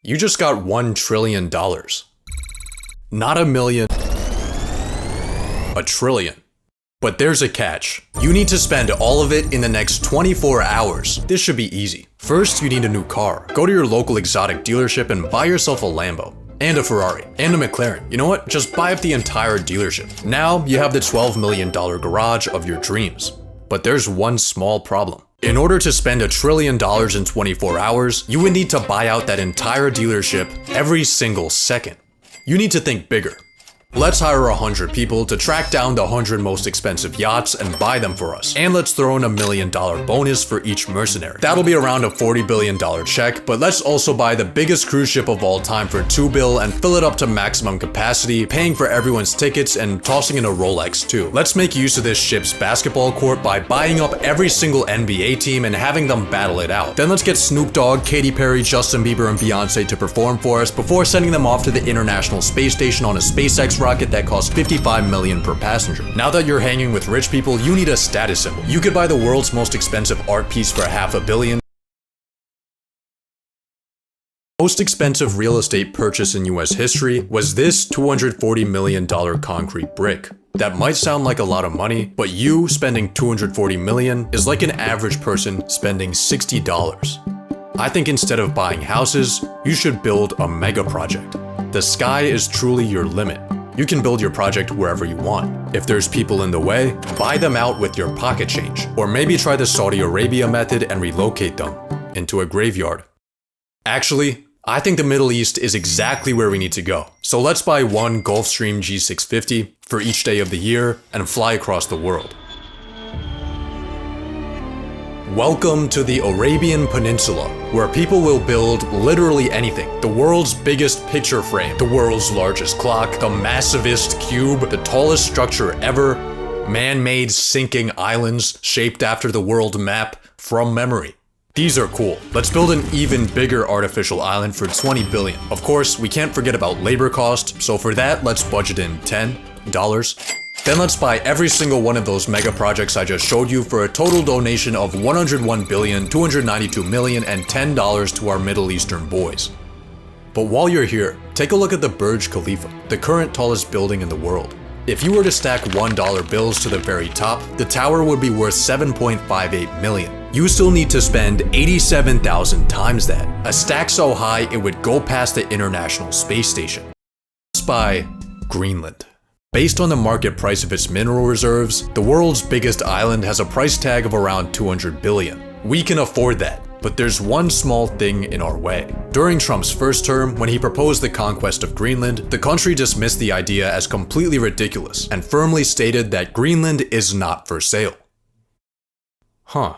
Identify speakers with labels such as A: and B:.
A: You just got $1 trillion. Not a million, a trillion. But there's a catch. You need to spend all of it in the next 24 hours. This should be easy. First, you need a new car. Go to your local exotic dealership and buy yourself a Lambo. And a Ferrari. And a McLaren. You know what? Just buy up the entire dealership. Now, you have the $12 million garage of your dreams. But there's one small problem. In order to spend $1 trillion in 24 hours, you would need to buy out that entire dealership every single second. You need to think bigger. Let's hire 100 people to track down the 100 most expensive yachts and buy them for us. And let's throw in $1 million bonus for each mercenary. That'll be around a $40 billion check, but let's also buy the biggest cruise ship of all time for $2 billion and fill it up to maximum capacity, paying for everyone's tickets and tossing in a Rolex too. Let's make use of this ship's basketball court by buying up every single NBA team and having them battle it out. Then let's get Snoop Dogg, Katy Perry, Justin Bieber, and Beyonce to perform for us before sending them off to the International Space Station on a SpaceX rocket that costs $55 million per passenger. Now that you're hanging with rich people, you need a status symbol. You could buy the world's most expensive art piece for $500 million. Most expensive real estate purchase in US history was this $240 million concrete brick. That might sound like a lot of money, but you spending $240 million is like an average person spending $60. I think instead of buying houses, you should build a mega project. The sky is truly your limit. You can build your project wherever you want. If there's people in the way, buy them out with your pocket change. Or maybe try the Saudi Arabia method and relocate them into a graveyard. Actually, I think the Middle East is exactly where we need to go. So let's buy one Gulfstream G650 for each day of the year and fly across the world. Welcome to the Arabian Peninsula, where people will build literally anything. The world's biggest picture frame, the world's largest clock, the massivest cube, the tallest structure ever, man-made sinking islands shaped after the world map from memory. These are cool. Let's build an even bigger artificial island for $20 billion. Of course, we can't forget about labor cost, so for that, let's budget in $10. Then let's buy every single one of those mega projects I just showed you for a total donation of $101,292,000,000 and $10 to our Middle Eastern boys. But while you're here, take a look at the Burj Khalifa, the current tallest building in the world. If you were to stack $1 bills to the very top, the tower would be worth $7.58 million. You still need to spend 87,000 times that, a stack so high it would go past the International Space Station. Let's buy Greenland. Based on the market price of its mineral reserves, the world's biggest island has a price tag of around $200 billion. We can afford that, but there's one small thing in our way. During Trump's first term, when he proposed the conquest of Greenland, the country dismissed the idea as completely ridiculous and firmly stated that Greenland is not for sale. Huh.